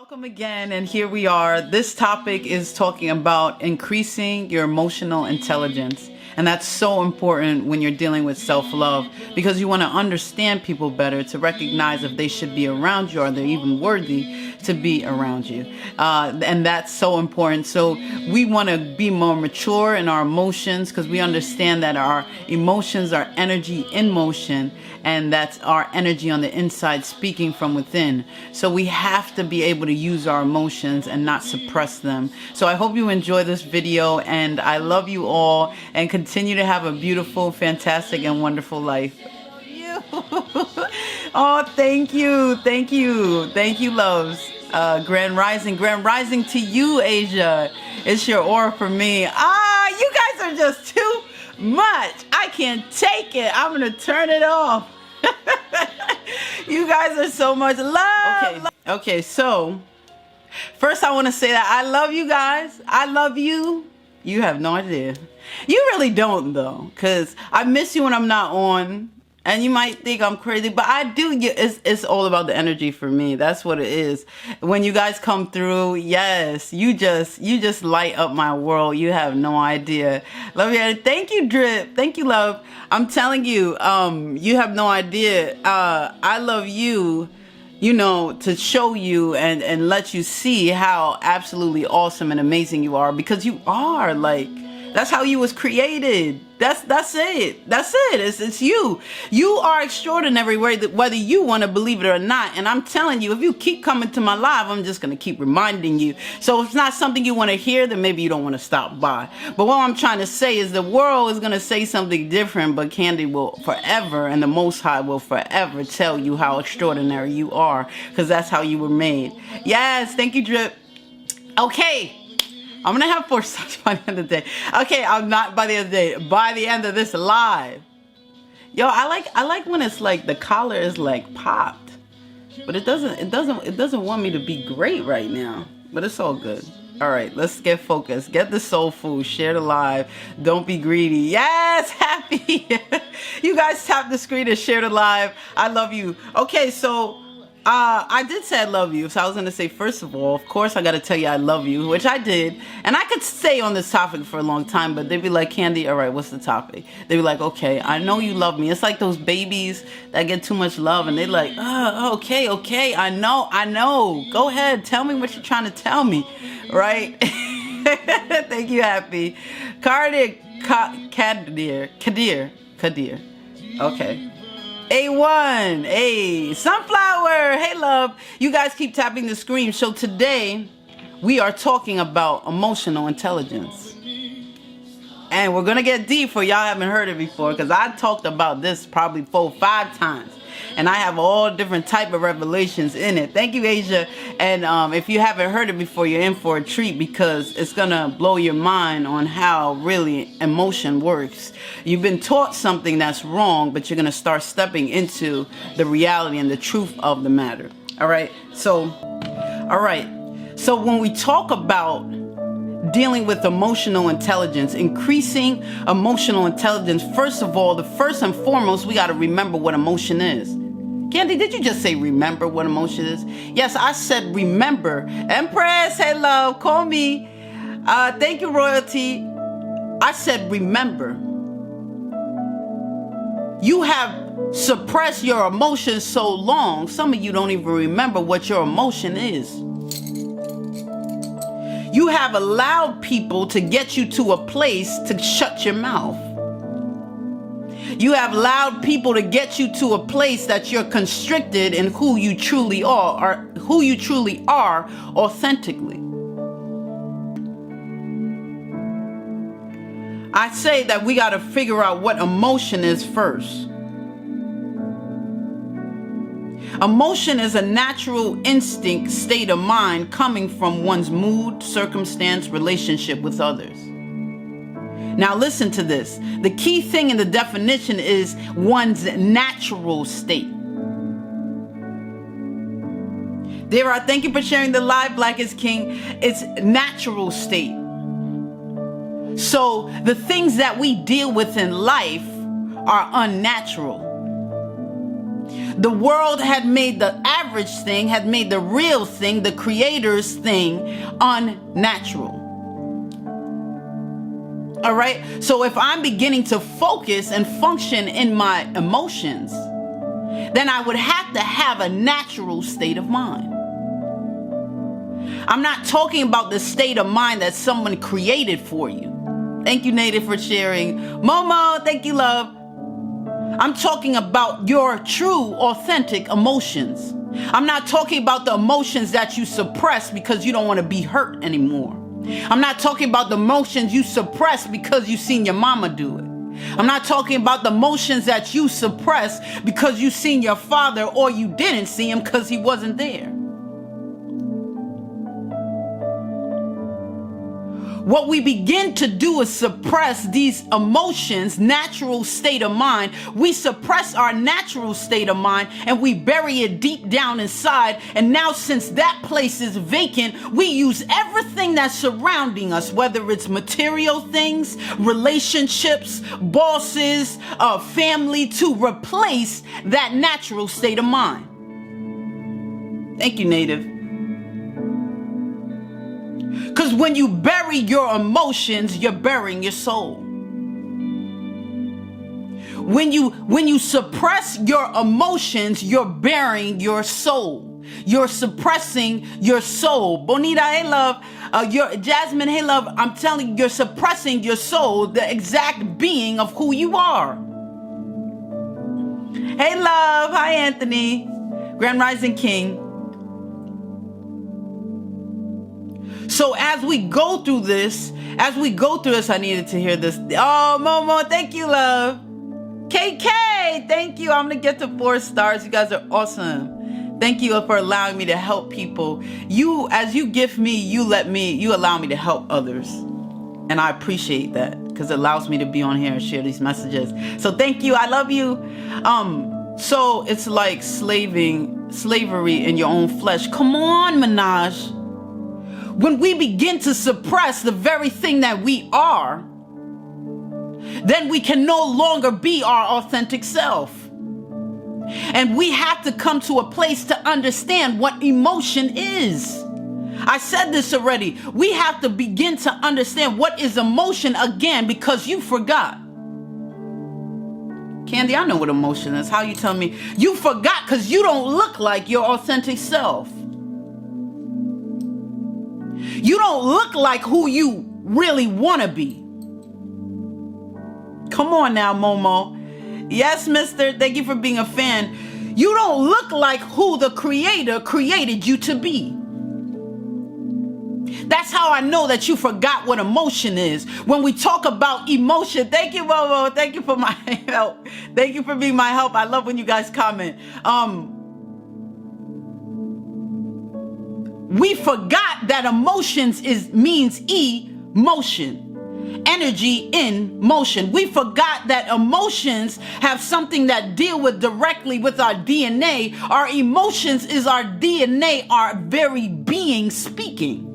Welcome again, and here we are. This topic is talking about increasing your emotional intelligence. And that's so important when you're dealing with self-love, because you want to understand people better, to recognize if they should be around you or they're even worthy to be around you. And that's so important. So we want to be more mature in our emotions, because we understand that our emotions are energy in motion, and that's our energy on the inside speaking from within. So we have to be able to use our emotions and not suppress them. So I hope you enjoy this video, and I love you all, and continue to have a beautiful, fantastic, and wonderful life. Oh, thank you. Thank you. Thank you, loves. Grand Rising to you, Asia. It's your aura for me. You guys are just too much. I can't take it. I'm going to turn it off. You guys are so much love. Okay, so first I want to say that I love you guys. I love you. You have no idea. You really don't, though, because I miss you when I'm not on. And you might think I'm crazy, but I do. It's all about the energy for me. That's what it is. When you guys come through, yes, you just light up my world. You have no idea. Love you. Thank you, Drip. Thank you, love. I'm telling you, you have no idea. I love you, you know, to show you and let you see how absolutely awesome and amazing you are, because you are, like, that's how you was created. That's it. That's it. It's you. You are extraordinary, whether you want to believe it or not. And I'm telling you, if you keep coming to my live, I'm just going to keep reminding you. So if it's not something you want to hear, then maybe you don't want to stop by. But what I'm trying to say is the world is going to say something different, but Candy will forever, and the Most High will forever tell you how extraordinary you are, because that's how you were made. Yes. Thank you, Drip. Okay. I'm going to have 4 stars by the end of the day. Okay, I'm not by the end of the day. By the end of this live. Yo, I like when it's like the collar is like popped. But it doesn't want me to be great right now. But it's all good. All right, let's get focused. Get the soul food. Share the live. Don't be greedy. Yes, happy. You guys tap the screen and share the live. I love you. Okay, so I did say I love you, so I was going to say, first of all, of course, I got to tell you I love you, which I did. And I could stay on this topic for a long time, but they'd be like, Candy, all right, what's the topic? They'd be like, okay, I know you love me. It's like those babies that get too much love, and they're like, okay, I know. Go ahead, tell me what you're trying to tell me, right? Thank you, Happy. Kadir. Okay. A1, hey, Sunflower, hey love. You guys keep tapping the screen. So today we are talking about emotional intelligence. And we're going to get deep for y'all haven't heard it before, because I talked about this probably 4 or 5 times. And I have all different type of revelations in it. Thank you, Asia. And if you haven't heard it before, you're in for a treat, because it's going to blow your mind on how really emotion works. You've been taught something that's wrong, but you're going to start stepping into the reality and the truth of the matter. All right. So when we talk about dealing with emotional intelligence, increasing emotional intelligence, first of all, the first and foremost, we got to remember what emotion is. Candy, did you just say remember what emotion is? Yes, I said remember. Empress, hey love, call me. Thank you, Royalty. I said remember. You have suppressed your emotions so long, some of you don't even remember what your emotion is. You have allowed people to get you to a place to shut your mouth. You have allowed people to get you to a place that you're constricted in who you truly are, or who you truly are authentically. I say that we got to figure out what emotion is first. Emotion is a natural instinct state of mind coming from one's mood, circumstance, relationship with others. Now listen to this. The key thing in the definition is one's natural state. Thank you for sharing the live, Black is King. It's natural state. So the things that we deal with in life are unnatural. The world had made the average thing, had made the real thing, the creator's thing, unnatural. All right? So if I'm beginning to focus and function in my emotions, then I would have to have a natural state of mind. I'm not talking about the state of mind that someone created for you. Thank you, Native, for sharing. Momo, thank you, love. I'm talking about your true, authentic emotions. I'm not talking about the emotions that you suppress because you don't want to be hurt anymore. I'm not talking about the emotions you suppress because you seen your mama do it. I'm not talking about the emotions that you suppress because you seen your father or you didn't see him because he wasn't there. What we begin to do is suppress these emotions, natural state of mind. We suppress our natural state of mind and we bury it deep down inside. And now since that place is vacant, we use everything that's surrounding us, whether it's material things, relationships, bosses, family, to replace that natural state of mind. Thank you, Native. Because when you bury your emotions, you're burying your soul. When you suppress your emotions, you're burying your soul. You're suppressing your soul. Bonita, hey love. Jasmine, hey love. I'm telling you, you're suppressing your soul, the exact being of who you are. Hey love. Hi Anthony. Grand Rising King. So as we go through this, I needed to hear this. Oh, Momo, thank you, love. KK, thank you. I'm going to get to 4 stars. You guys are awesome. Thank you for allowing me to help people. As you gift me, you allow me to help others. And I appreciate that because it allows me to be on here and share these messages. So thank you. I love you. So it's like slavery in your own flesh. Come on, Minaj. When we begin to suppress the very thing that we are, then we can no longer be our authentic self. And we have to come to a place to understand what emotion is. I said this already. We have to begin to understand what is emotion again because you forgot. Candy, I know what emotion is. How you tell me? You forgot because you don't look like your authentic self. You don't look like who you really want to be. Come on now, Momo. Yes, mister. Thank you for being a fan. You don't look like who the creator created you to be. That's how I know that you forgot what emotion is. When we talk about emotion, thank you, Momo. Thank you for my help. Thank you for being my help. I love when you guys comment. We forgot that emotions means emotion. Energy in motion. We forgot that emotions have something that deal with directly with our DNA. Our emotions is our DNA, our very being speaking.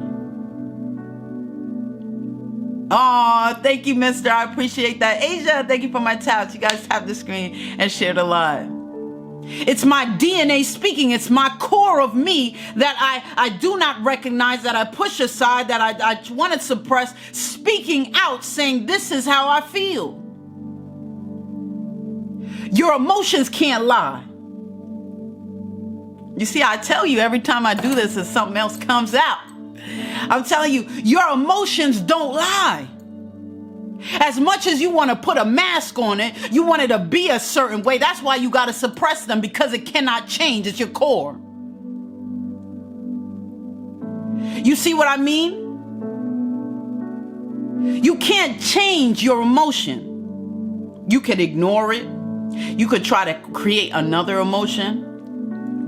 Oh, thank you, mister. I appreciate that. Asia, thank you for my taps. You guys tap the screen and share the live. It's my DNA speaking. It's my core of me that I do not recognize, that I push aside, that I want to suppress, speaking out, saying, this is how I feel. Your emotions can't lie. You see, I tell you every time I do this, something else comes out. I'm telling you, your emotions don't lie. As much as you want to put a mask on it, you want it to be a certain way. That's why you got to suppress them, because it cannot change. It's your core. You see what I mean? You can't change your emotion. You could ignore it. You could try to create another emotion,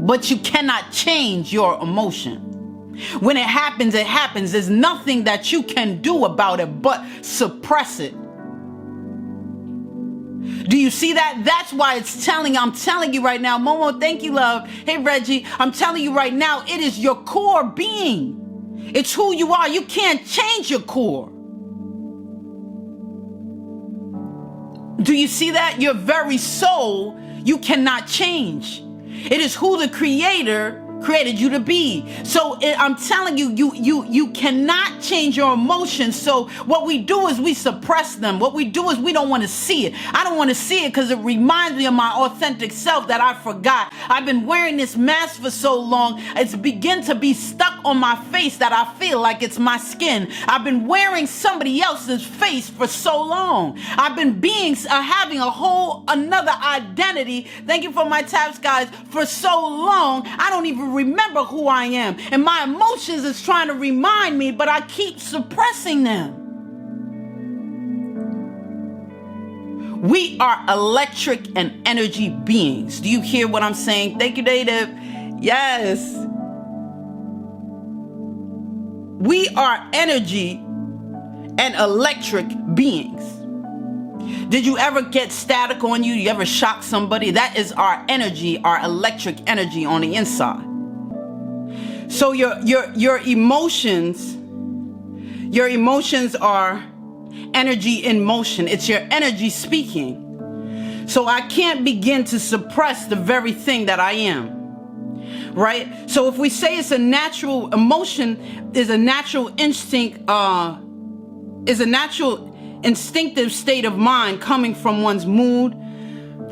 but you cannot change your emotion. When it happens, it happens. There's nothing that you can do about it but suppress it. Do you see that? That's why I'm telling you right now, Momo, thank you, love. Hey, Reggie, I'm telling you right now, it is your core being. It's who you are. You can't change your core. Do you see that? Your very soul, you cannot change. It is who the Creator created you to be. So I'm telling you, you cannot change your emotions. So what we do is we suppress them. What we do is we don't want to see it. I don't want to see it because it reminds me of my authentic self that I forgot. I've been wearing this mask for so long, it's begin to be stuck on my face that I feel like it's my skin. I've been wearing somebody else's face for so long. I've been having a whole another identity. Thank you for my taps, guys. For so long, I don't even remember who I am. And my emotions is trying to remind me, but I keep suppressing them. We are electric and energy beings. Do you hear what I'm saying? Thank you, Native. Yes. We are energy and electric beings. Did you ever get static on you? You ever shock somebody? That is our energy, our electric energy on the inside. So your emotions are energy in motion. It's your energy speaking. So I can't begin to suppress the very thing that I am. Right? So if we say it's a natural emotion, is a natural instinct, is a natural instinctive state of mind coming from one's mood,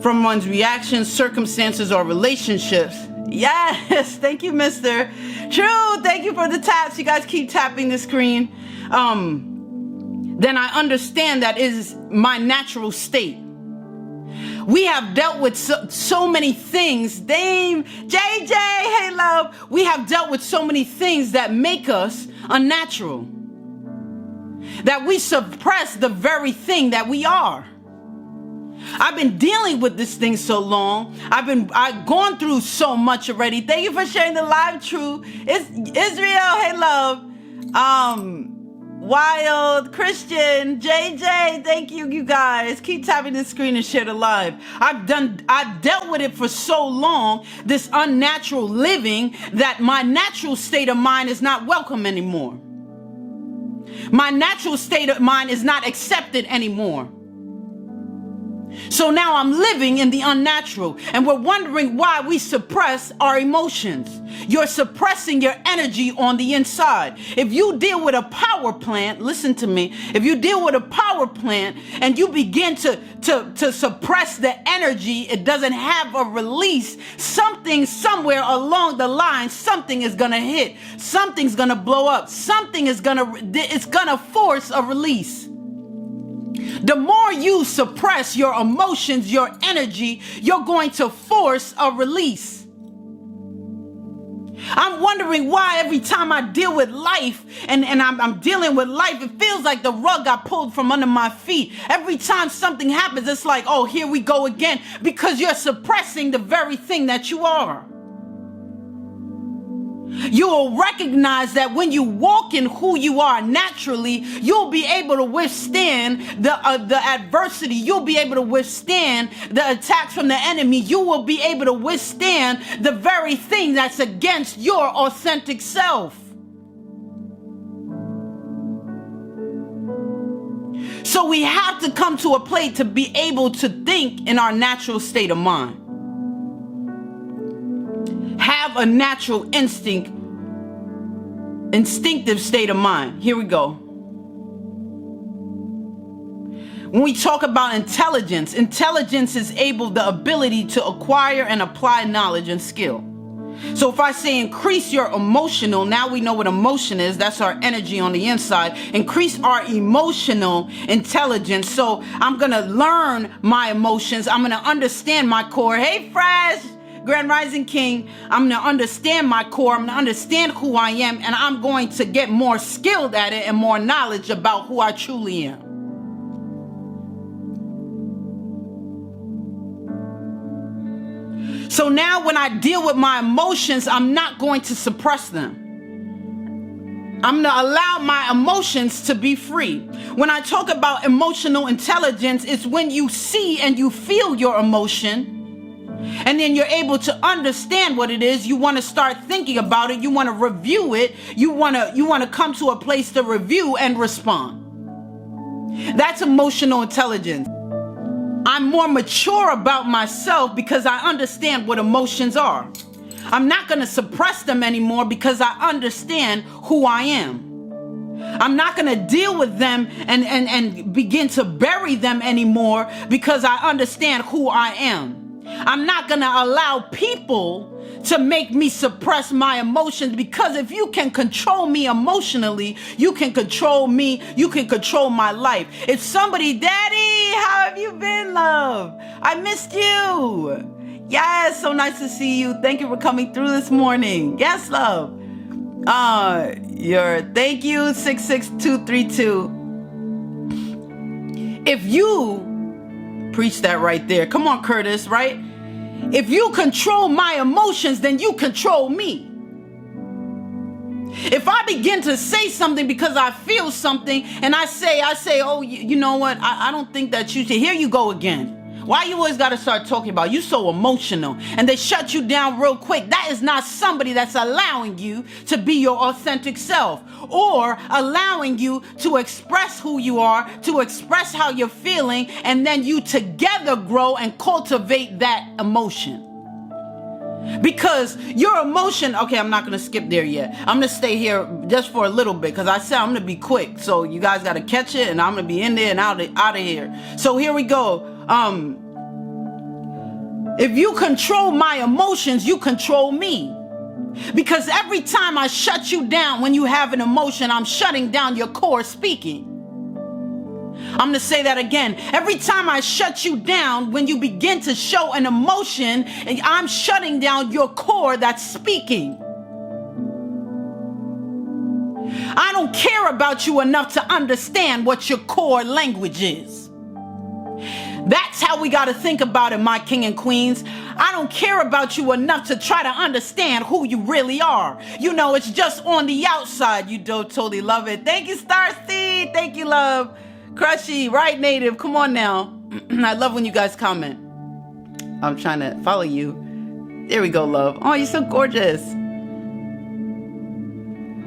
from one's reactions, circumstances, or relationships. Yes, thank you, Mr. True. Thank you for the taps. You guys keep tapping the screen. Then I understand that is my natural state. We have dealt with so many things. Dame, JJ, hey love. We have dealt with so many things that make us unnatural. That we suppress the very thing that we are. I've been dealing with this thing so long. I've gone through so much already. Thank you for sharing the live, True. It's Israel, hey love. Wild, Christian, JJ, thank you, you guys. Keep tapping the screen and share the live. I've dealt with it for so long, this unnatural living, that my natural state of mind is not welcome anymore. My natural state of mind is not accepted anymore. So now I'm living in the unnatural, and we're wondering why we suppress our emotions. You're suppressing your energy on the inside. If you deal with a power plant, listen to me, if you deal with a power plant and you begin to suppress the energy, it doesn't have a release, something somewhere along the line, something is gonna hit, something's gonna blow up, it's gonna force a release. The more you suppress your emotions, your energy, you're going to force a release. I'm wondering why every time I deal with life and I'm dealing with life, it feels like the rug got pulled from under my feet. Every time something happens, it's like, oh, here we go again, because you're suppressing the very thing that you are. You will recognize that when you walk in who you are naturally, you'll be able to withstand the adversity. You'll be able to withstand the attacks from the enemy. You will be able to withstand the very thing that's against your authentic self. So we have to come to a place to be able to think in our natural state of mind. Have a natural instinctive state of mind. Here we go. When we talk about intelligence is the ability to acquire and apply knowledge and skill. So if I say increase your emotional, now we know what emotion is. That's our energy on the inside. Increase our emotional intelligence. So I'm going to learn my emotions. I'm going to understand my core. Hey, Fresh. Grand Rising King, I'm going to understand my core, I'm going to understand who I am, and I'm going to get more skilled at it and more knowledge about who I truly am. So now when I deal with my emotions, I'm not going to suppress them. I'm going to allow my emotions to be free. When I talk about emotional intelligence, it's when you see and you feel your emotion, and then you're able to understand what it is. You want to start thinking about it. You want to review it. You want to come to a place to review and respond. That's emotional intelligence. I'm more mature about myself because I understand what emotions are. I'm not going to suppress them anymore because I understand who I am. I'm not going to deal with them and begin to bury them anymore because I understand who I am. I'm not going to allow people to make me suppress my emotions, because if you can control me emotionally, you can control me, you can control my life. If somebody, Daddy, how have you been, love? I missed you. Yes, so nice to see you. Thank you for coming through this morning. Yes, love. Thank you, 66232. If you preach that right there. Come on, Curtis, right? If you control my emotions, then you control me. If I begin to say something because I feel something and I say, oh, you know what? I don't think that you should. Here you go again. Why you always got to start talking about you so emotional, and they shut you down real quick? That is not somebody that's allowing you to be your authentic self, or allowing you to express who you are, to express how you're feeling, and then you together grow and cultivate that emotion. Because your emotion, okay, I'm not going to skip there yet. I'm going to stay here just for a little bit, because I said I'm going to be quick. So you guys got to catch it, and I'm going to be in there and out of here. So here we go. If you control my emotions, you control me. Because every time I shut you down when you have an emotion, I'm shutting down your core speaking. I'm going to say that again. Every time I shut you down when you begin to show an emotion, I'm shutting down your core that's speaking. I don't care about you enough to understand what your core language is. That's how we got to think about it, my king and queens. I don't care about you enough to try to understand who you really are. You know, it's just on the outside. You do totally love it. Thank you, Starseed. Thank you, love. Crushy, right, Native? Come on now. I love when you guys comment. I'm trying to follow you. There we go, love. Oh, you're so gorgeous.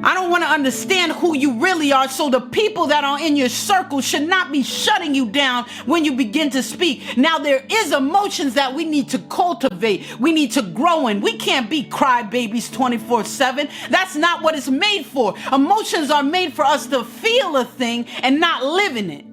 I don't want to understand who you really are, so the people that are in your circle should not be shutting you down when you begin to speak. Now, there is emotions that we need to cultivate. We need to grow in. We can't be crybabies 24/7. That's not what it's made for. Emotions are made for us to feel a thing and not live in it.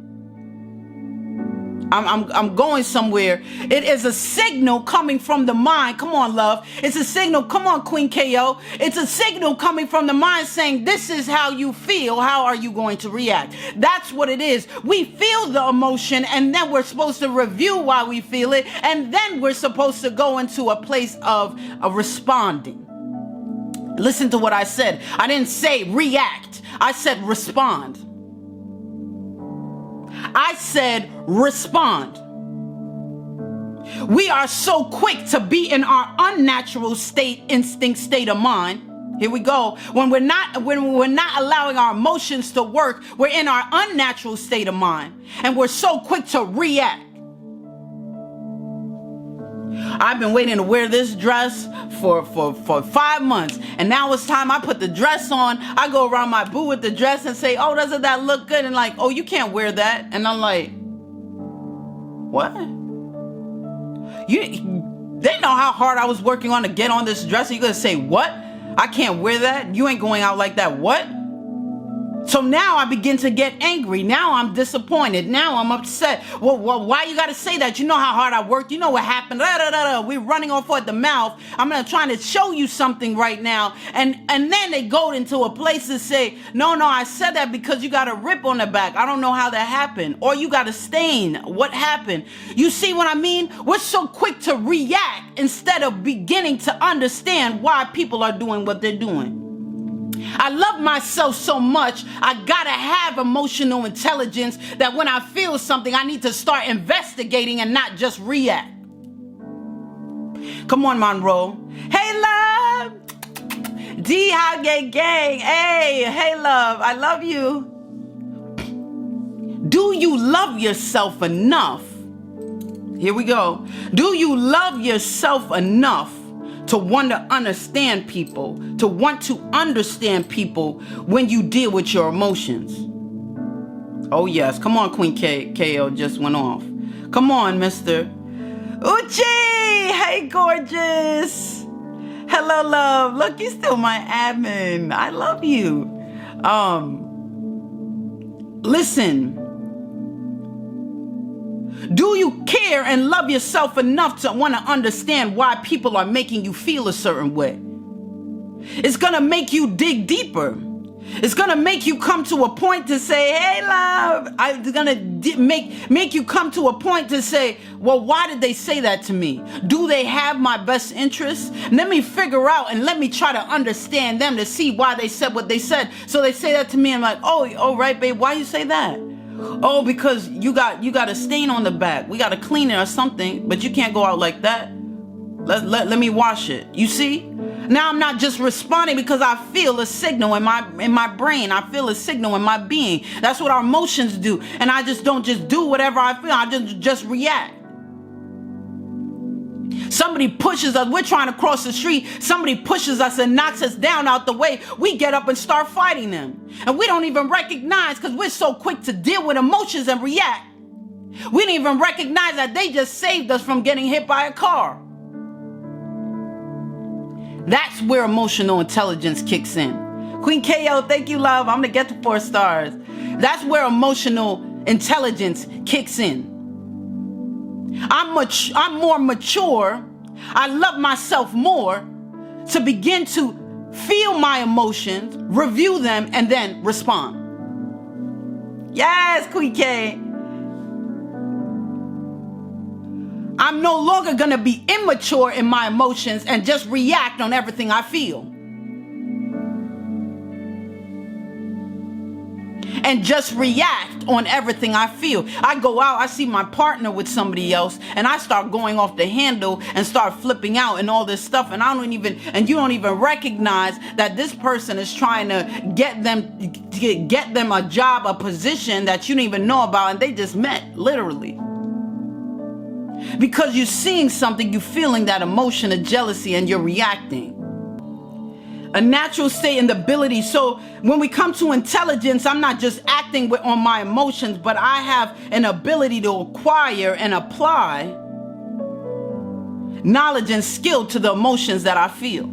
I'm going somewhere. It is a signal coming from the mind. Come on, love. It's a signal. Come on, Queen KO. It's a signal coming from the mind saying, this is how you feel. How are you going to react? That's what it is. We feel the emotion, and then we're supposed to review why we feel it, and then we're supposed to go into a place of responding. Listen to what I said. I didn't say react. I said respond. I said respond. We are so quick to be in our unnatural instinct state of mind. Here we go. When we're not allowing our emotions to work, we're in our unnatural state of mind, and we're so quick to react. I've been waiting to wear this dress for 5 months, and now it's time. I put the dress on. I go around my boo with the dress and say, oh, doesn't that look good? And like, oh, you can't wear that. And I'm like, what? They know how hard I was working on to get on this dress. You're going to say, what? I can't wear that? You ain't going out like that. What? So now I begin to get angry. Now I'm disappointed. Now I'm upset. Well, why you got to say that? You know how hard I worked. You know what happened. We're running off at the mouth. I'm trying to show you something right now. And then they go into a place to say, no, I said that because you got a rip on the back. I don't know how that happened. Or you got a stain. What happened? You see what I mean? We're so quick to react instead of beginning to understand why people are doing what they're doing. I love myself so much, I gotta have emotional intelligence that when I feel something, I need to start investigating and not just react. Come on, Monroe. Hey, love. D-Hog Gang. Hey, love. I love you. Do you love yourself enough? Here we go. Do you love yourself enough to want to understand people, to want to understand people when you deal with your emotions? Oh yes, come on, Queen KO just went off. Come on, mister. Uchi! Hey, gorgeous. Hello, love. Look, you're still my admin. I love you. Listen. Do you care and love yourself enough to want to understand why people are making you feel a certain way? It's going to make you dig deeper. It's going to make you come to a point to say, hey, love. It's going to make you come to a point to say, well, why did they say that to me? Do they have my best interests? Let me figure out and let me try to understand them to see why they said what they said. So they say that to me. I'm like, oh, all right, babe. Why you say that? Oh, because you got a stain on the back. We got to clean it or something, but you can't go out like that. Let me wash it. You see? Now I'm not just responding because I feel a signal in my brain. I feel a signal in my being. That's what our emotions do. And I just don't just do whatever I feel. I just react. Somebody pushes us. We're trying to cross the street. Somebody pushes us and knocks us down out the way. We get up and start fighting them. And we don't even recognize because we're so quick to deal with emotions and react. We didn't even recognize that they just saved us from getting hit by a car. That's where emotional intelligence kicks in. Queen KO, thank you, love. I'm going to get to 4 stars. That's where emotional intelligence kicks in. I'm more mature. I love myself more to begin to feel my emotions, review them, and then respond. Yes, Queen K. I'm no longer going to be immature in my emotions and just react on everything I feel. And just react on everything I feel. I go out, I see my partner with somebody else, and I start going off the handle and start flipping out and all this stuff. And you don't even recognize that this person is trying to get them a job, a position that you don't even know about, and they just met, literally. Because you're seeing something, you're feeling that emotion of jealousy, and you're reacting. A natural state and the ability. So when we come to intelligence, I'm not just acting on my emotions, but I have an ability to acquire and apply knowledge and skill to the emotions that I feel.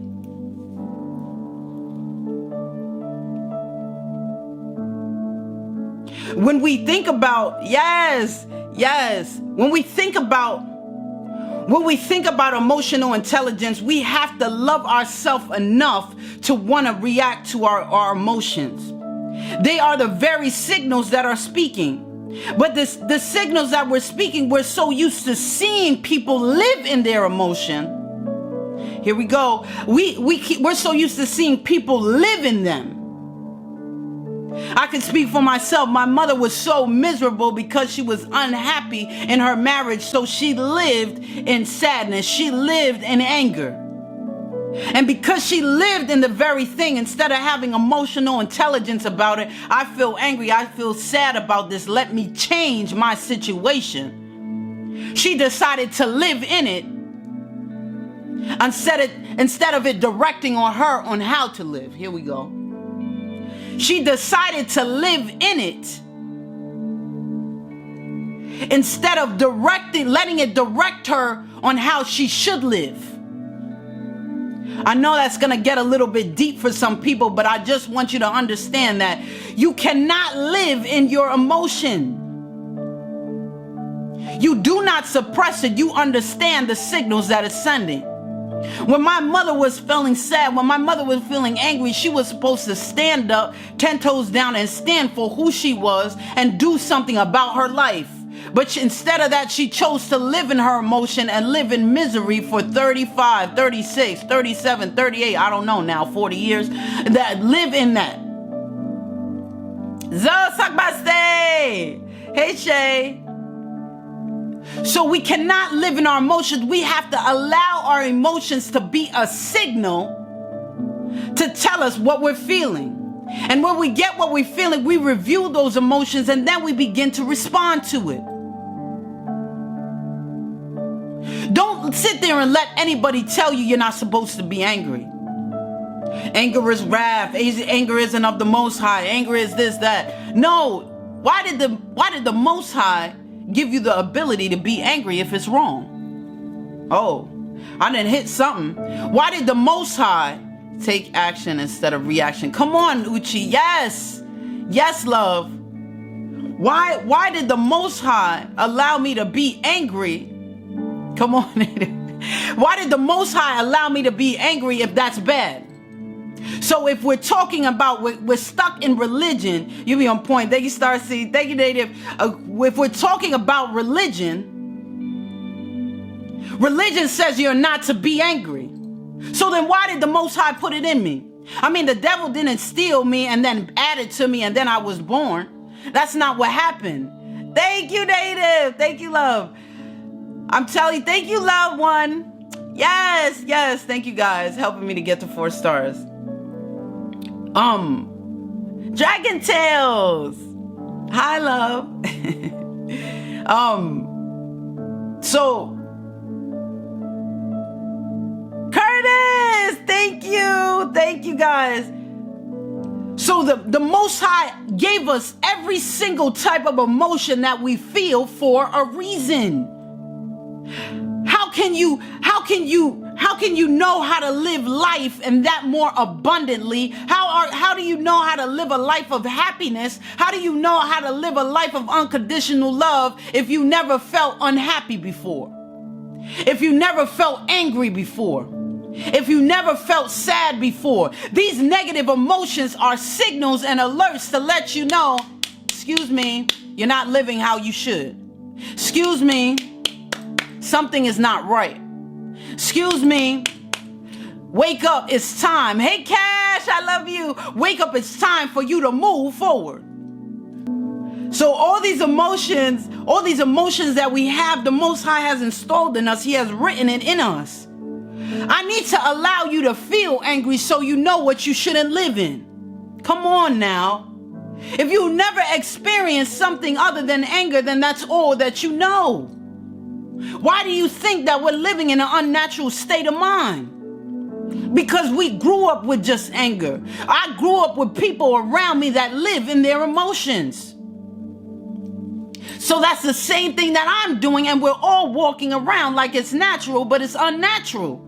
When we think about, when we think about emotional intelligence, we have to love ourselves enough to want to react to our emotions. They are the very signals that are speaking. But the signals that we're speaking, we're so used to seeing people live in their emotion. Here we go. We're so used to seeing people live in them. I can speak for myself. My mother was so miserable because she was unhappy in her marriage. So she lived in sadness. She lived in anger. And because she lived in the very thing, instead of having emotional intelligence about it, I feel angry. I feel sad about this. Let me change my situation. She decided to live in it instead of it directing on her on how to live. Here we go. She decided to live in it instead of letting it direct her on how she should live. I know that's going to get a little bit deep for some people, but I just want you to understand that you cannot live in your emotion. You do not suppress it. You understand the signals that it's sending. When my mother was feeling sad, when my mother was feeling angry, she was supposed to stand up, 10 toes down, and stand for who she was and do something about her life. But instead of that, she chose to live in her emotion and live in misery for 35, 36, 37, 38, I don't know now, 40 years, that live in that. Zo Sakbaste! Hey, Shay. So we cannot live in our emotions. We have to allow our emotions to be a signal to tell us what we're feeling. And when we get what we're feeling, we review those emotions and then we begin to respond to it. Don't sit there and let anybody tell you you're not supposed to be angry. Anger is wrath. Anger isn't of the Most High. Anger is this, that. No. Why did the Most High give you the ability to be angry if it's wrong? Oh, I didn't hit something. Why did the Most High take action instead of reaction? Come on, Uchi. Yes. Yes, love. Why did the Most High allow me to be angry? Come on. Why did the Most High allow me to be angry if that's bad? So if we're talking about, we're stuck in religion, you be on point. Thank you, Starseed. Thank you, Native. If we're talking about religion, religion says you're not to be angry. So then why did the Most High put it in me? I mean, the devil didn't steal me and then add it to me and then I was born. That's not what happened. Thank you, Native. Thank you, love. I'm telling you, thank you, loved one. Yes, yes. Thank you guys, helping me to get to 4 stars. Dragon Tails. Hi, love. So Curtis, thank you guys. So the Most High gave us every single type of emotion that we feel for a reason. How can you know how to live life and that more abundantly? How do you know how to live a life of happiness? How do you know how to live a life of unconditional love if you never felt unhappy before? If you never felt angry before? If you never felt sad before? These negative emotions are signals and alerts to let you know, excuse me, you're not living how you should. Excuse me, something is not right. Excuse me, wake up, it's time. Hey, Cash, I love you. Wake up, it's time for you to move forward. So all these emotions that we have, the Most High has installed in us. He has written it in us. I need to allow you to feel angry so you know what you shouldn't live in. Come on now. If you never experienced something other than anger, then that's all that you know. Why do you think that we're living in an unnatural state of mind? Because we grew up with just anger. I grew up with people around me that live in their emotions. So that's the same thing that I'm doing, and we're all walking around like it's natural, but it's unnatural.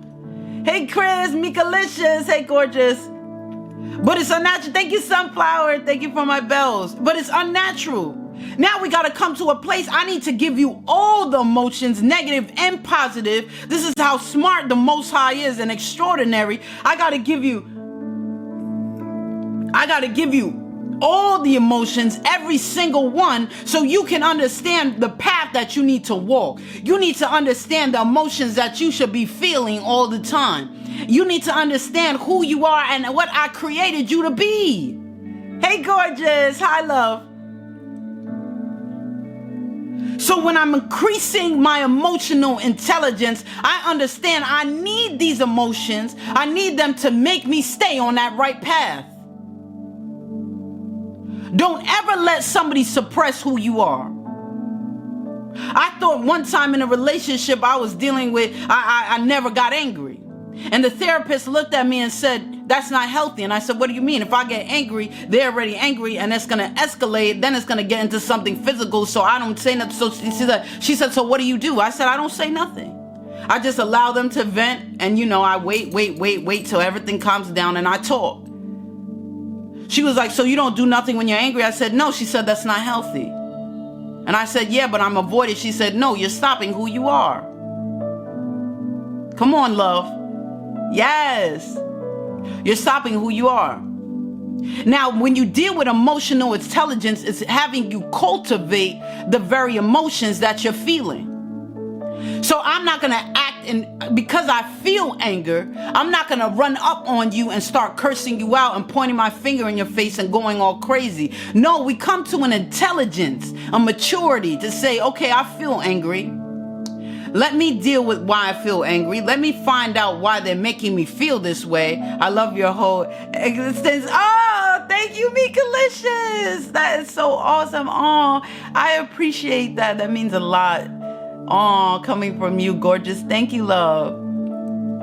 Hey, Chris, Mikalicious. Hey, gorgeous. But it's unnatural. Thank you, Sunflower. Thank you for my bells. But it's unnatural. Now we got to come to a place. I need to give you all the emotions, negative and positive. This is how smart the Most High is and extraordinary. I got to give you all the emotions, every single one, so you can understand the path that you need to walk. You need to understand the emotions that you should be feeling all the time. You need to understand who you are and what I created you to be. Hey, gorgeous. Hi, love. So when I'm increasing my emotional intelligence, I understand I need these emotions. I need them to make me stay on that right path. Don't ever let somebody suppress who you are. I thought one time in a relationship I was dealing with, I never got angry. And the therapist looked at me and said, that's not healthy. And I said, what do you mean? If I get angry, they're already angry and it's going to escalate. Then it's going to get into something physical. So I don't say nothing. So she said, so what do you do? I said, I don't say nothing. I just allow them to vent. And, I wait till everything calms down and I talk. She was like, so you don't do nothing when you're angry? I said, no. She said, that's not healthy. And I said, yeah, but I'm avoiding. She said, no, you're stopping who you are. Come on, love. Yes. You're stopping who you are. Now, when you deal with emotional intelligence, it's having you cultivate the very emotions that you're feeling. So I'm not going to act because I feel anger, I'm not going to run up on you and start cursing you out and pointing my finger in your face and going all crazy. No, we come to an intelligence, a maturity to say, okay, I feel angry. Let me deal with why I feel angry. Let me find out why they're making me feel this way. I love your whole existence. Oh, thank you, Mikalicious. That is so awesome. Oh, I appreciate that. That means a lot. Oh, coming from you, gorgeous. Thank you, love.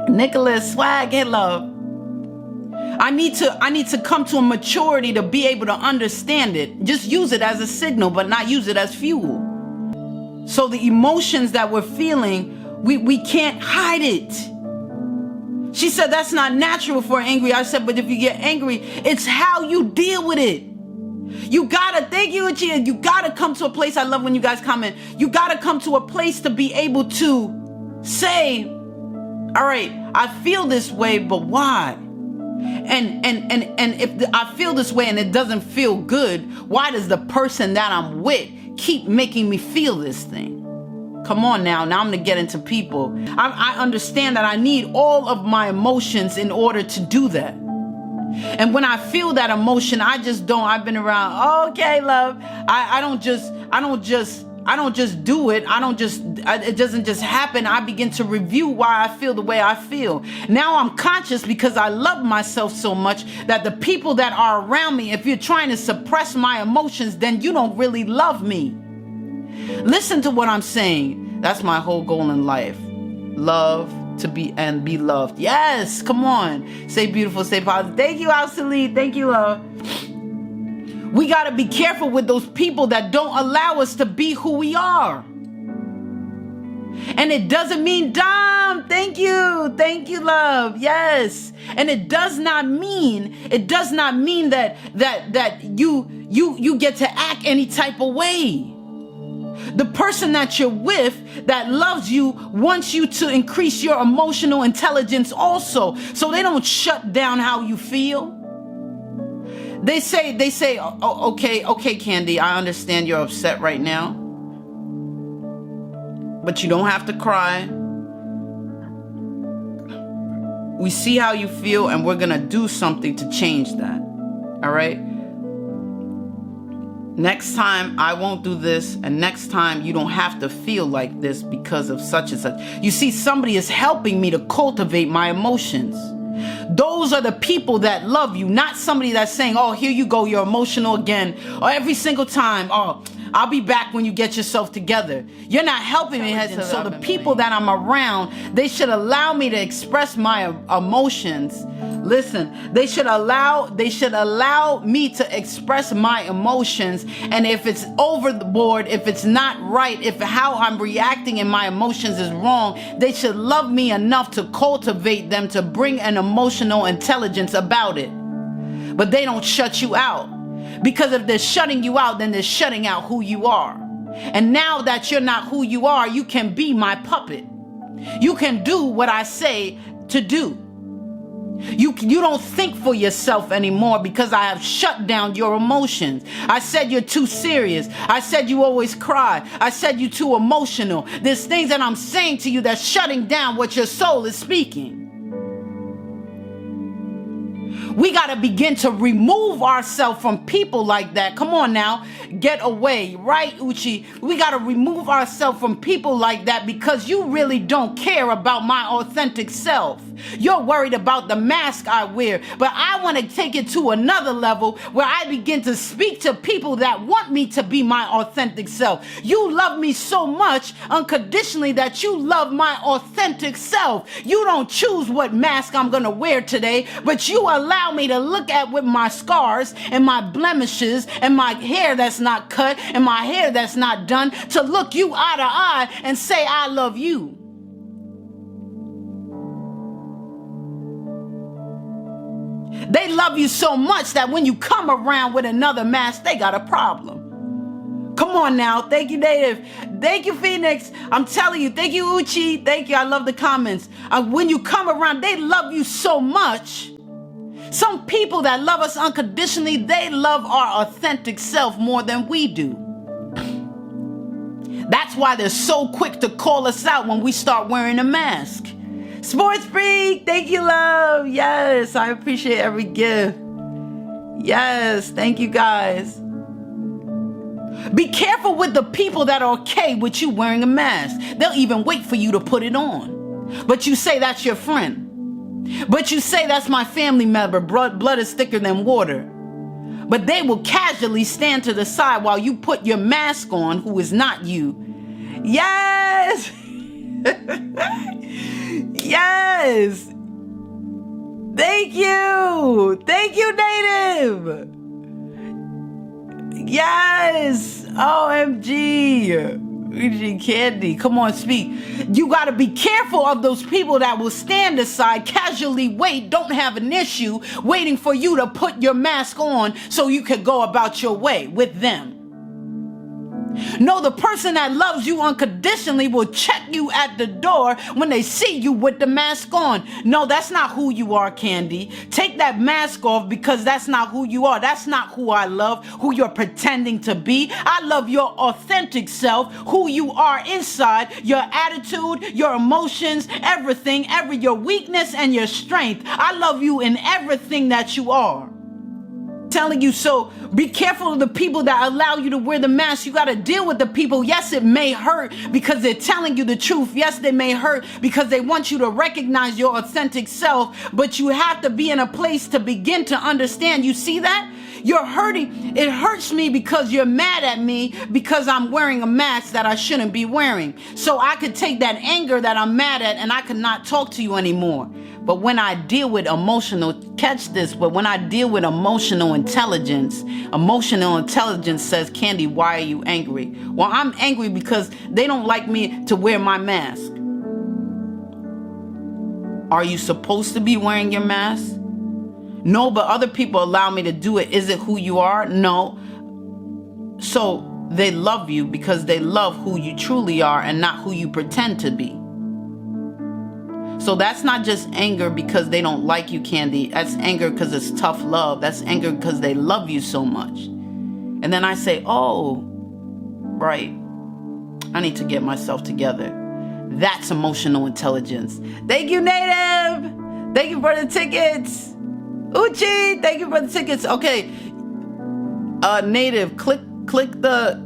Nicholas, swag, hey, love. I need to come to a maturity to be able to understand it. Just use it as a signal, but not use it as fuel. So the emotions that we're feeling, we can't hide it. She said, that's not natural for angry. I said, but if you get angry, it's how you deal with it. You gotta, thank you, Achia. You gotta come to a place. I love when you guys comment. You gotta come to a place to be able to say, all right, I feel this way, but why? And if I feel this way and it doesn't feel good, why does the person that I'm with keep making me feel this thing? Come on now I'm gonna get into people. I understand that I need all of my emotions in order to do that. And when I feel that emotion, I've been around, okay, love, I don't just do it. It doesn't just happen. I begin to review why I feel the way I feel. Now I'm conscious because I love myself so much that the people that are around me, if you're trying to suppress my emotions, then you don't really love me. Listen to what I'm saying. That's my whole goal in life. Love to be and be loved. Yes, come on. Stay beautiful, stay positive. Thank you, Alceline. Thank you, love. We got to be careful with those people that don't allow us to be who we are. And it doesn't mean Dom. Thank you, love. Yes. And it does not mean that you get to act any type of way. The person that you're with that loves you wants you to increase your emotional intelligence also, so they don't shut down how you feel. They say, oh, okay, Candy, I understand you're upset right now, but you don't have to cry. We see how you feel, and we're gonna do something to change that. All right? Next time I won't do this, and next time you don't have to feel like this because of such and such. You see, somebody is helping me to cultivate my emotions. Those are the people that love you, not somebody that's saying, oh, here you go, you're emotional again. Or every single time, oh, I'll be back when you get yourself together. You're not helping me. So the people that I'm around, they should allow me to express my emotions. Listen, they should allow me to express my emotions. And if it's over the board, if it's not right, if how I'm reacting and my emotions is wrong, they should love me enough to cultivate them, to bring an emotional intelligence about it. But they don't shut you out. Because if they're shutting you out, then they're shutting out who you are. And now that you're not who you are, you can be my puppet. You can do what I say to do. You don't think for yourself anymore because I have shut down your emotions. I said you're too serious. I said you always cry. I said you're too emotional. There's things that I'm saying to you that's shutting down what your soul is speaking. We got to begin to remove ourselves from people like that. Come on now. Get away. Right, Uchi? We got to remove ourselves from people like that because you really don't care about my authentic self. You're worried about the mask I wear. But I want to take it to another level where I begin to speak to people that want me to be my authentic self. You love me so much unconditionally that you love my authentic self. You don't choose what mask I'm going to wear today, but you allow me to look at with my scars and my blemishes and my hair that's not cut and my hair that's not done, to look you eye to eye and say, I love you. They love you so much that when you come around with another mask, they got a problem. Come on now. Thank you, Native. Thank you, Phoenix. I'm telling you. Thank you, Uchi. Thank you. I love the comments. When you come around, they love you so much. Some people that love us unconditionally, they love our authentic self more than we do. That's why they're so quick to call us out when we start wearing a mask. Sports Freak, thank you, love. Yes, I appreciate every gift. Yes, thank you, guys. Be careful with the people that are okay with you wearing a mask. They'll even wait for you to put it on. But you say that's your friend. But you say that's my family member. Blood is thicker than water. But they will casually stand to the side while you put your mask on, who is not you. Yes! Yes! Thank you! Thank you, Native! Yes! OMG! Candy, come on, speak. You got to be careful of those people that will stand aside, casually wait, don't have an issue, waiting for you to put your mask on so you can go about your way with them. No, the person that loves you unconditionally will check you at the door when they see you with the mask on. No, that's not who you are, Candy. Take that mask off, because that's not who you are. That's not who I love, who you're pretending to be. I love your authentic self, who you are inside, your attitude, your emotions, everything, your weakness and your strength. I love you in everything that you are. Telling you, so be careful of the people that allow you to wear the mask. You got to deal with the people. Yes, it may hurt because they're telling you the truth. Yes, they may hurt because they want you to recognize your authentic self, but you have to be in a place to begin to understand. You see that? You're hurting. It hurts me because you're mad at me because I'm wearing a mask that I shouldn't be wearing. So I could take that anger that I'm mad at and I could not talk to you anymore. But when I deal with catch this, but when I deal with emotional intelligence says, Candy, why are you angry? Well, I'm angry because they don't like me to wear my mask. Are you supposed to be wearing your mask? No, but other people allow me to do it. Is it who you are? No. So they love you because they love who you truly are and not who you pretend to be. So that's not just anger because they don't like you, Candy. That's anger because it's tough love. That's anger because they love you so much. And then I say, oh, right. I need to get myself together. That's emotional intelligence. Thank you, Native. Thank you for the tickets. Uchi, thank you for the tickets. Okay. Native, click the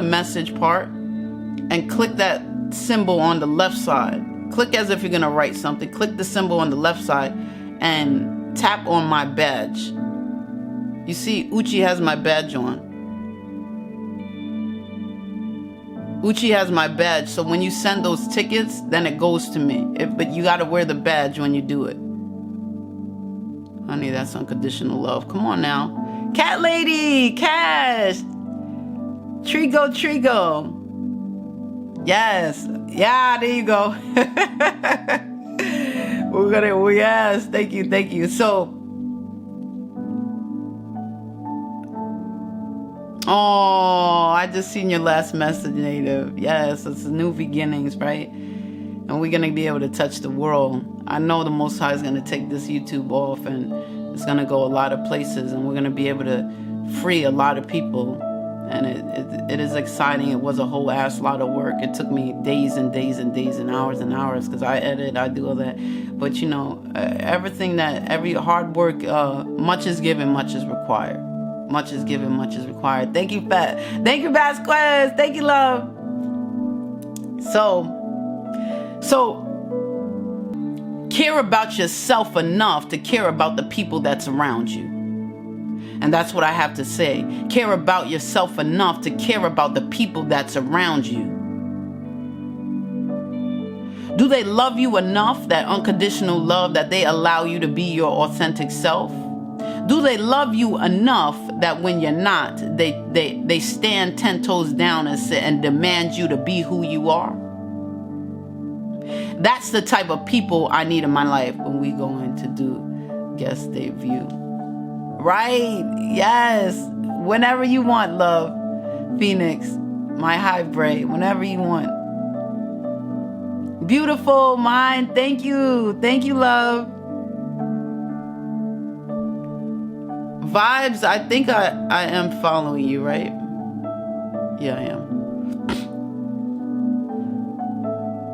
message part and click that symbol on the left side. Click as if you're gonna write something. Click the symbol on the left side and tap on my badge. You see, Uchi has my badge on. Uchi has my badge, so when you send those tickets, then it goes to me. But you gotta wear the badge when you do it. Honey, that's unconditional love. Come on now. Cat Lady, Cash. Trigo. Yes. Yeah, there you go. Yes, thank you. So, oh, I just seen your last message, Native. Yes, it's new beginnings, right? And we're going to be able to touch the world. I know the Most High is going to take this YouTube off and it's going to go a lot of places and we're going to be able to free a lot of people. And it is exciting. It was a whole ass lot of work. It took me days and days and days and hours because I edit, I do all that. But you know, every hard work, much is given, much is required. Much is given, much is required. Thank you, Vasquez. Thank you, love. So care about yourself enough to care about the people that's around you. And that's what I have to say. Care about yourself enough to care about the people that's around you. Do they love you enough, that unconditional love, that they allow you to be your authentic self? Do they love you enough that when you're not, they stand 10 toes down and demand you to be who you are? That's the type of people I need in my life when we go in to do guest debut. Right? Yes. Whenever you want, love. Phoenix, my hybrid, whenever you want. Beautiful mind. Thank you. Thank you, love. Vibes, I think I am following you, right? Yeah, I am.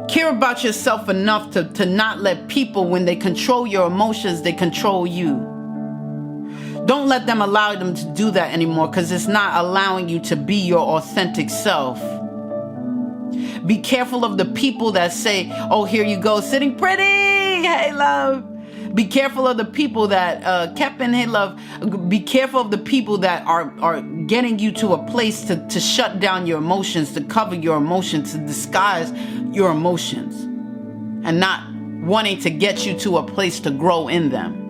Care about yourself enough to not let people, when they control your emotions, they control you. Don't let them allow them to do that anymore because it's not allowing you to be your authentic self. Be careful of the people that say, oh, here you go, sitting pretty. Hey, love. Be careful of the people that, Kevin, hey, love. Be careful of the people that are getting you to a place to shut down your emotions, to cover your emotions, to disguise your emotions, and not wanting to get you to a place to grow in them.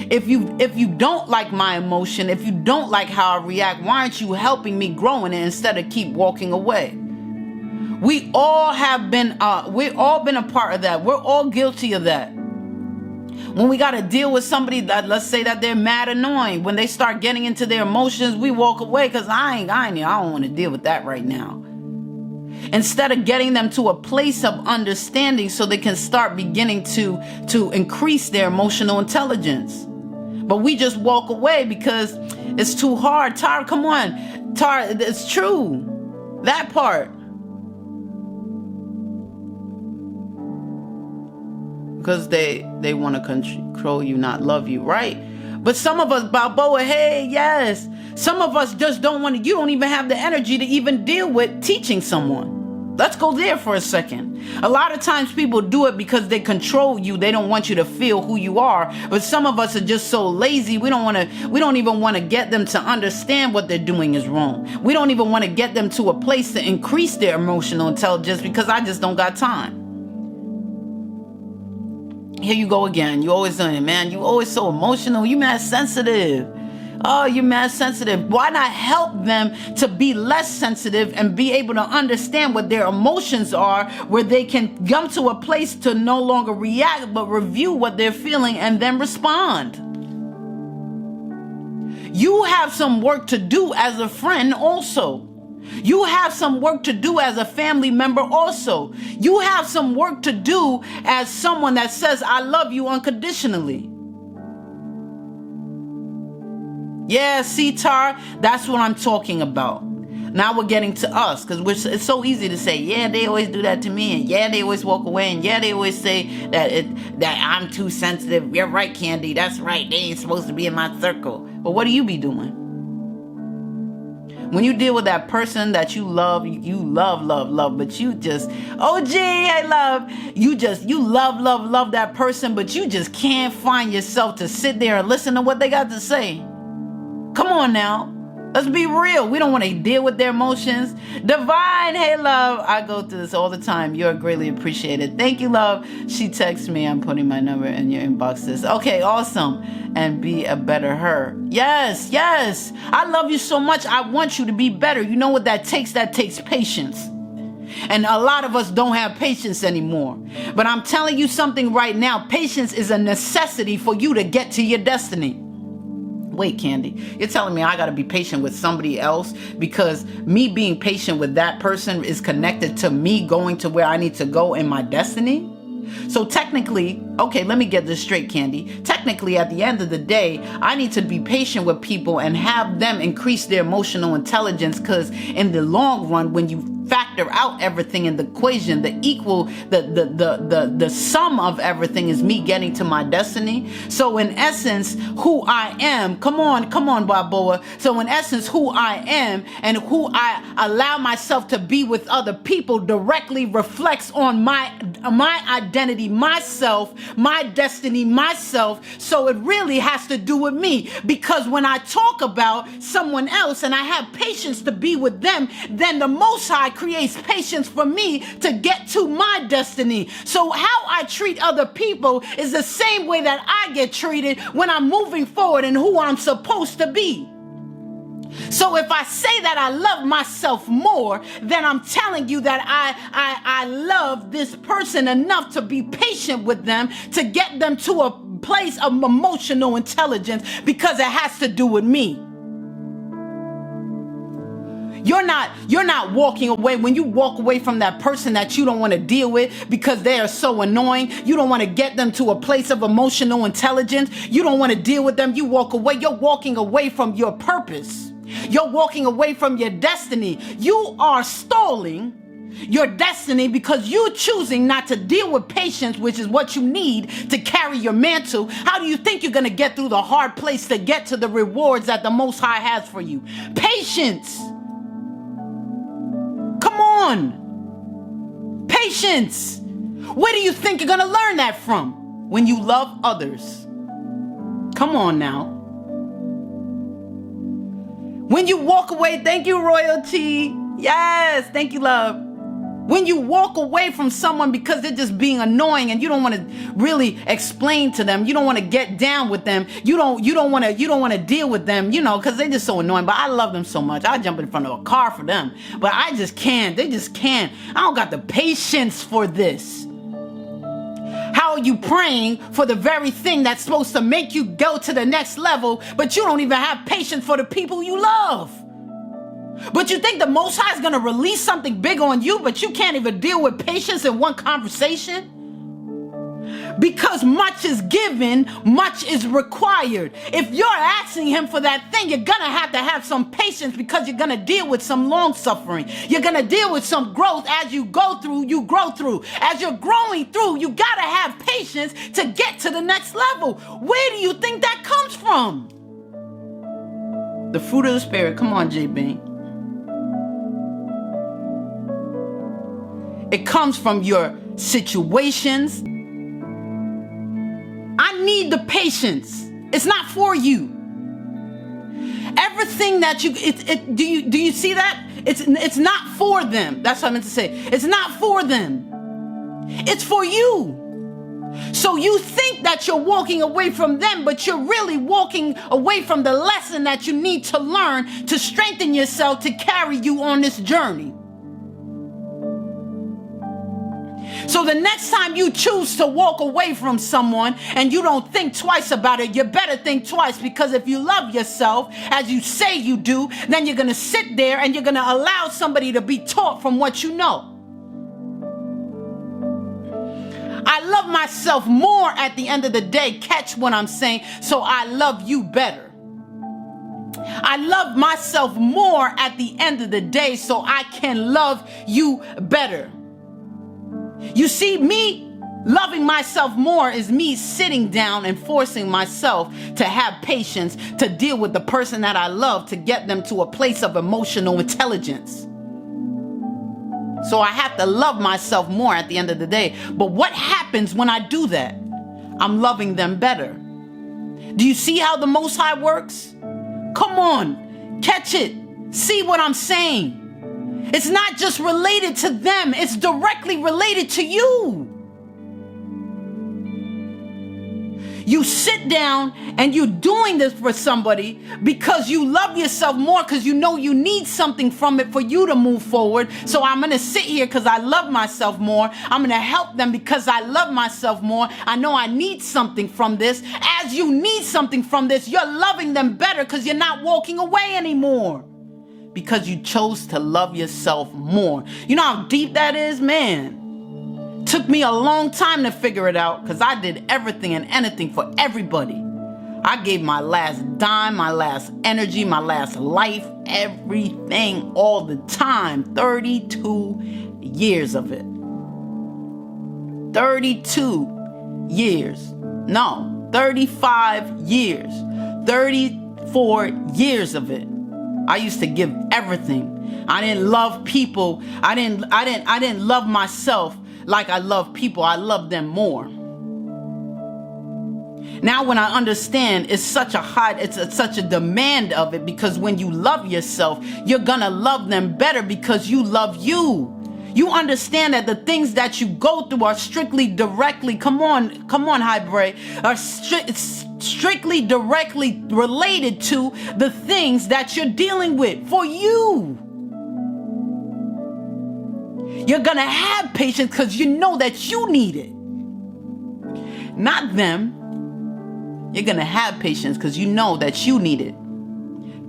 If you don't like my emotion, if you don't like how I react, why aren't you helping me grow in it instead of keep walking away? We all have been, we've all been a part of that. We're all guilty of that. When we got to deal with somebody that, let's say that they're mad annoying, when they start getting into their emotions, we walk away because I don't want to deal with that right now. Instead of getting them to a place of understanding so they can start beginning to increase their emotional intelligence. But we just walk away because it's too hard. Tara, come on. Tara, it's true. That part. Because they want to control you, not love you, right? But some of us, Balboa, hey, yes. Some of us just don't want to, you don't even have the energy to even deal with teaching someone. Let's go there for a second. A lot of times people do it because they control you. They don't want you to feel who you are. But some of us are just so lazy. We don't even want to get them to understand what they're doing is wrong. We don't even want to get them to a place to increase their emotional intelligence because I just don't got time. Here you go again. You always doing it, man. You always so emotional. You mad sensitive. Oh, you're mad sensitive. Why not help them to be less sensitive and be able to understand what their emotions are, where they can come to a place to no longer react, but review what they're feeling and then respond. You have some work to do as a friend also. You have some work to do as a family member also. You have some work to do as someone that says, I love you unconditionally. Yeah, see, Tar, that's what I'm talking about. Now we're getting to us, because it's so easy to say, yeah, they always do that to me, and yeah, they always walk away, and yeah, they always say that I'm too sensitive. You're right, Candy, that's right. They ain't supposed to be in my circle. But what do you be doing? When you deal with that person that you love, but you just, oh gee, I love, you love that person, but you just can't find yourself to sit there and listen to what they got to say. Come on now. Let's be real. We don't want to deal with their emotions. Divine, hey love. I go through this all the time. You're greatly appreciated. Thank you, love. She texts me. I'm putting my number in your inbox. This. Okay, awesome. And be a better her. Yes. I love you so much. I want you to be better. You know what that takes? That takes patience. And a lot of us don't have patience anymore. But I'm telling you something right now. Patience is a necessity for you to get to your destiny. Wait, Candy, you're telling me I got to be patient with somebody else because me being patient with that person is connected to me going to where I need to go in my destiny? So technically, okay, let me get this straight, Candy. Technically, at the end of the day, I need to be patient with people and have them increase their emotional intelligence because in the long run, when you factor out everything in the equation, the sum of everything is me getting to my destiny. So in essence, who I am, come on, Balboa. So in essence, who I am and who I allow myself to be with other people directly reflects on my identity, myself, my destiny, myself. So it really has to do with me because when I talk about someone else and I have patience to be with them, then the Most High creates patience for me to get to my destiny. So how I treat other people is the same way that I get treated when I'm moving forward and who I'm supposed to be. So if I say that I love myself more, then I'm telling you that I love this person enough to be patient with them to get them to a place of emotional intelligence because it has to do with me. You're not walking away. When you walk away from that person that you don't want to deal with because they are so annoying, you don't want to get them to a place of emotional intelligence, you don't want to deal with them, you walk away. You're walking away from your purpose. You're walking away from your destiny. You are stalling your destiny because you're choosing not to deal with patience, which is what you need to carry your mantle. How do you think you're going to get through the hard place to get to the rewards that the Most High has for you? Patience. Come on. Patience. Where do you think you're going to learn that from? When you love others. Come on now. When you walk away, thank you, Royalty. Yes, thank you, love. When you walk away from someone because they're just being annoying and you don't want to really explain to them, you don't want to get down with them, you don't want to deal with them, because they're just so annoying. But I love them so much. I jump in front of a car for them. But I just can't. They just can't. I don't got the patience for this. How are you praying for the very thing that's supposed to make you go to the next level, but you don't even have patience for the people you love? But you think the Most High is going to release something big on you, but you can't even deal with patience in one conversation? Because much is given, much is required. If you're asking him for that thing, you're going to have some patience, because you're going to deal with some long suffering. You're going to deal with some growth. As you go through, you grow through. As you're growing through, you got to have patience to get to the next level. Where do you think that comes from? The fruit of the Spirit. Come on, JB. It comes from your situations. I need the patience. It's not for you. Everything that do you see that? It's not for them. That's what I meant to say. It's not for them. It's for you. So you think that you're walking away from them, but you're really walking away from the lesson that you need to learn to strengthen yourself to carry you on this journey. So the next time you choose to walk away from someone and you don't think twice about it, you better think twice, because if you love yourself as you say you do, then you're going to sit there and you're going to allow somebody to be taught from what you know. I love myself more at the end of the day. Catch what I'm saying. So I love you better. I love myself more at the end of the day so I can love you better. You see, me loving myself more is me sitting down and forcing myself to have patience to deal with the person that I love, to get them to a place of emotional intelligence. So I have to love myself more at the end of the day. But what happens when I do that? I'm loving them better. Do you see how the Most High works? Come on, catch it. See what I'm saying? It's not just related to them. It's directly related to you. You sit down and you're doing this for somebody because you love yourself more, because you know you need something from it for you to move forward. So I'm going to sit here because I love myself more. I'm going to help them because I love myself more. I know I need something from this. As you need something from this, you're loving them better because you're not walking away anymore. Because you chose to love yourself more. You know how deep that is, man? Took me a long time to figure it out, because I did everything and anything for everybody. I gave my last dime, my last energy, my last life, everything, all the time. 32 years of it. 32 years. No, 35 years. 34 years of it. I used to give everything. I didn't love people. I didn't love myself like I love people. I love them more. Now when I understand, it's such a demand of it, because when you love yourself, you're gonna love them better because you love you. You understand that the things that you go through are strictly directly, come on, Highbray, are strictly directly related to the things that you're dealing with for you. You're gonna have patience because you know that you need it, not them. You're gonna have patience because you know that you need it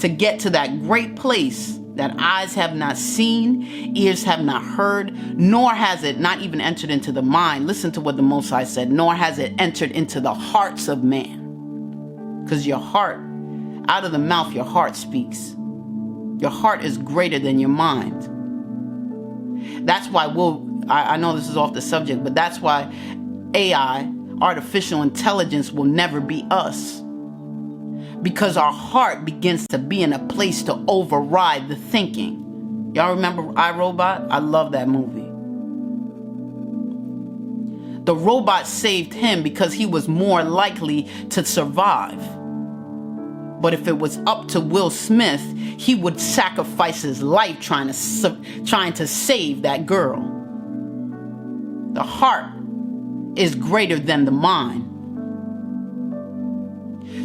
to get to that great place that eyes have not seen, ears have not heard, nor has it not even entered into the mind. Listen to what the Most High said. Nor has it entered into the hearts of man. Because your heart, out of the mouth, your heart speaks. Your heart is greater than your mind. That's why I know this is off the subject, but that's why AI, artificial intelligence, will never be us. Because our heart begins to be in a place to override the thinking. Y'all remember iRobot? I love that movie. The robot saved him because he was more likely to survive. But if it was up to Will Smith, he would sacrifice his life trying to save that girl. The heart is greater than the mind.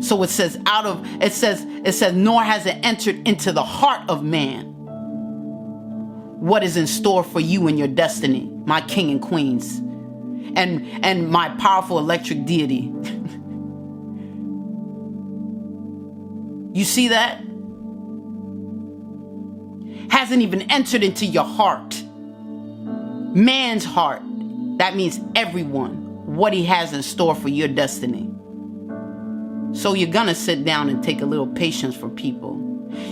So it says nor has it entered into the heart of man what is in store for you and your destiny, my king and queens, and my powerful electric deity. You see that? Hasn't even entered into your heart. Man's heart. That means everyone. What he has in store for your destiny. So you're going to sit down and take a little patience for people.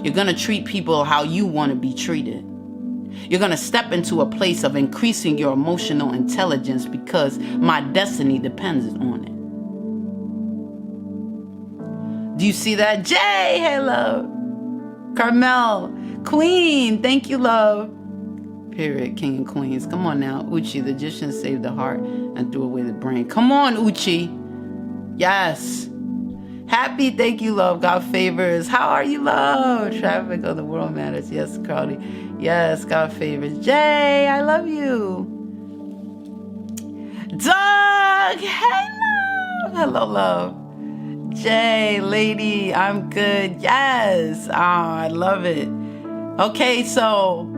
You're going to treat people how you want to be treated. You're going to step into a place of increasing your emotional intelligence because my destiny depends on it. Do you see that? Jay, hey, love. Carmel, Queen, thank you, love. Period, king and queens. Come on now. Uchi, the Egyptian saved the heart and threw away the brain. Come on, Uchi. Yes. Happy, thank you, love. God favors. How are you, love? Traffic of the world matters. Yes, Carly. Yes, God favors. Jay, I love you. Doug, hey, love. Hello, love. Jay, lady, I'm good. Yes. Oh, I love it. Okay, so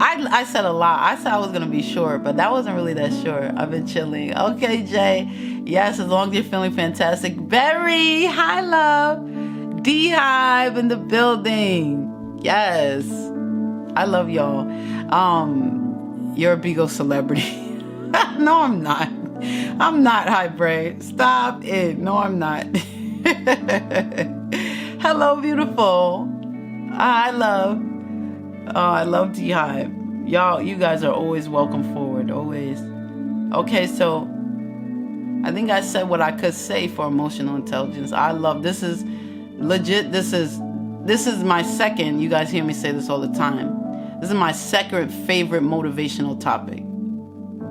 I said a lot. I said I was going to be short, but that wasn't really that short. I've been chilling. Okay, Jay. Yes, as long as you're feeling fantastic. Berry, hi, love. D-Hive in the building. Yes. I love y'all. You're a Beagle celebrity. No, I'm not. I'm not, High Bray. Stop it. No, I'm not. Hello, beautiful. I love D-Hive. Y'all, you guys are always welcome forward. Always. Okay, so I think I said what I could say for emotional intelligence. I love, this is legit. This is my second, you guys hear me say this all the time. This is my second favorite motivational topic.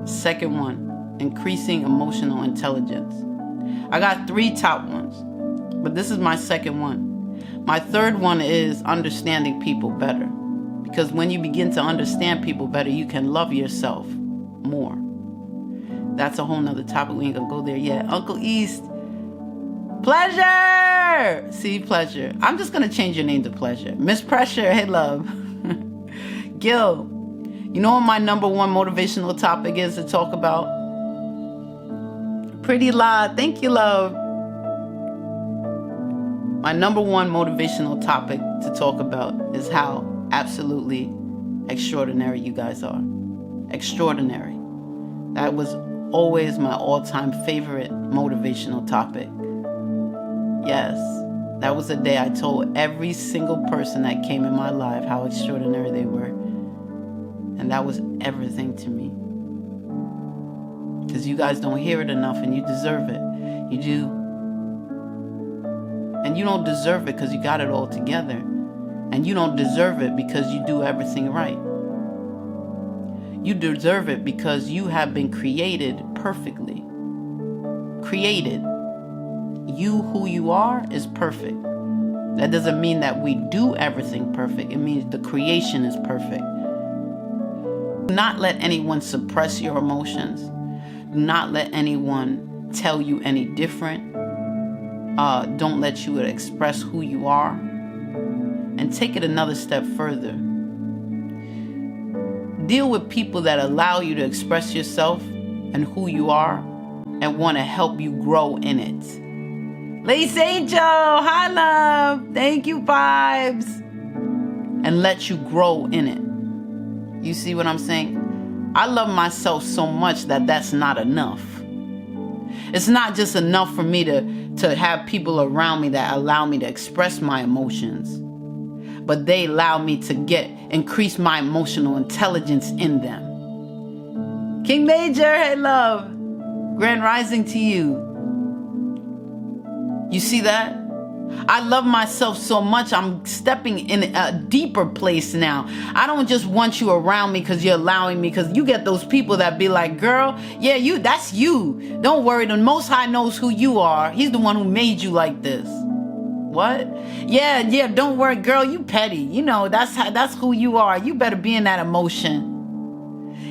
Second one, increasing emotional intelligence. I got 3 top ones, but this is my second one. My third one is understanding people better. Because when you begin to understand people better, you can love yourself more. That's a whole nother topic. We ain't gonna go there yet. Uncle East, Pleasure. See, Pleasure. I'm just gonna change your name to Pleasure. Miss Pressure, hey, love. Gil, you know what my number one motivational topic is to talk about? Pretty La, thank you, love. My number one motivational topic to talk about is how absolutely extraordinary you guys are. Extraordinary. That was always my all-time favorite motivational topic. Yes, that was the day I told every single person that came in my life how extraordinary they were. And that was everything to me. Because you guys don't hear it enough and you deserve it. You do. And you don't deserve it because you got it all together. And you don't deserve it because you do everything right. You deserve it because you have been created perfectly. Created. You who you are is perfect. That doesn't mean that we do everything perfect. It means the creation is perfect. Do not let anyone suppress your emotions. Do not let anyone tell you any different. Don't let you express who you are. And take it another step further. Deal with people that allow you to express yourself and who you are and want to help you grow in it. Lace Angel, hi, love. Thank you, vibes. And let you grow in it. You see what I'm saying? I love myself so much that that's not enough. It's not just enough for me to have people around me that allow me to express my emotions, but they allow me to increase my emotional intelligence in them. King Major, hey, love. Grand rising to you. You see that? I love myself so much. I'm stepping in a deeper place now. I don't just want you around me because you're allowing me, because you get those people that be like, girl, yeah, that's you. Don't worry. The Most High knows who you are. He's the one who made you like this. What? Yeah, don't worry, girl, you petty. You know, that's who you are. You better be in that emotion.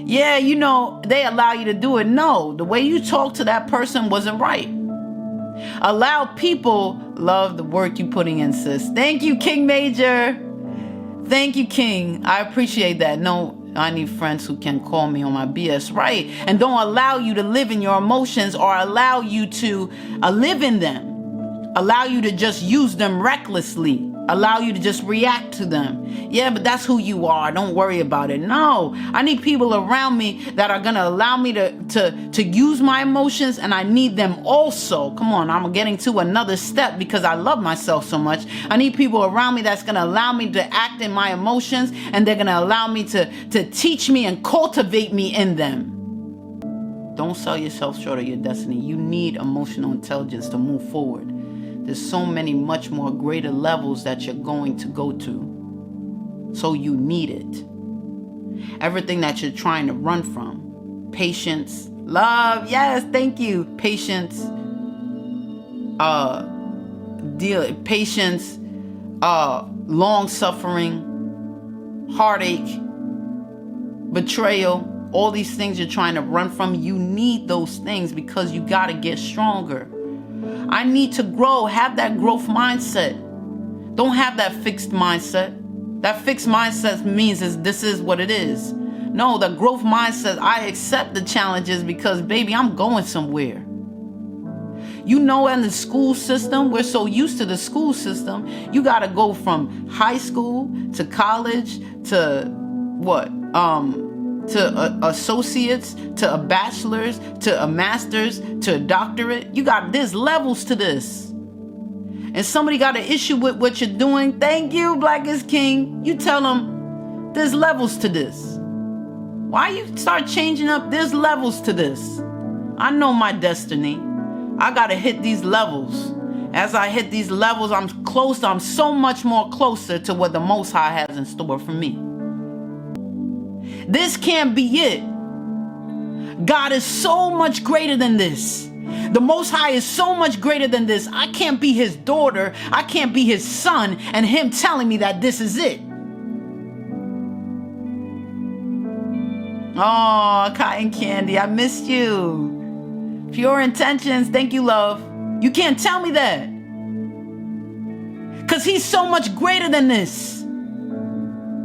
Yeah, you know, they allow you to do it. No, the way you talk to that person wasn't right. Allow people love the work you putting in, sis. Thank you, King Major. Thank you, King. I appreciate that. No, I need friends who can call me on my BS, right? And don't allow you to live in your emotions or allow you to live in them. Allow you to just use them recklessly. Allow you to just react to them. Yeah, but that's who you are. Don't worry about it. No, I need people around me that are going to allow me to use my emotions, and I need them also. Come on, I'm getting to another step because I love myself so much. I need people around me that's going to allow me to act in my emotions, and they're going to allow me to teach me and cultivate me in them. Don't sell yourself short of your destiny. You need emotional intelligence to move forward. There's so many much more greater levels that you're going to go to. So you need it. Everything that you're trying to run from. Patience, love, yes, thank you. Patience, patience, long suffering, heartache, betrayal, all these things you're trying to run from. You need those things because you got to get stronger. I need to grow. Have that growth mindset. Don't have that fixed mindset. That fixed mindset means this is what it is. No, the growth mindset, I accept the challenges because, baby, I'm going somewhere. You know, in the school system, we're so used to the school system. You got to go from high school to college to what? To associates, to a bachelor's, to a master's, to a doctorate. There's levels to this. And somebody got an issue with what you're doing. Thank you, Black is King. You tell them there's levels to this. Why you start changing up? There's levels to this. I know my destiny. I got to hit these levels. As I hit these levels, I'm so much more closer to what the Most High has in store for me. This can't be it. God is so much greater than this. The Most High is so much greater than this. I can't be his daughter. I can't be his son and him telling me that this is it. Oh, Cotton Candy, I missed you. Pure intentions. Thank you, love. You can't tell me that. Because he's so much greater than this.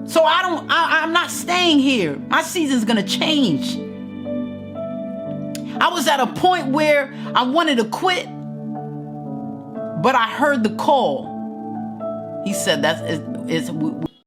So I'm not staying here. My season's going to change. I was at a point where I wanted to quit, but I heard the call. He said,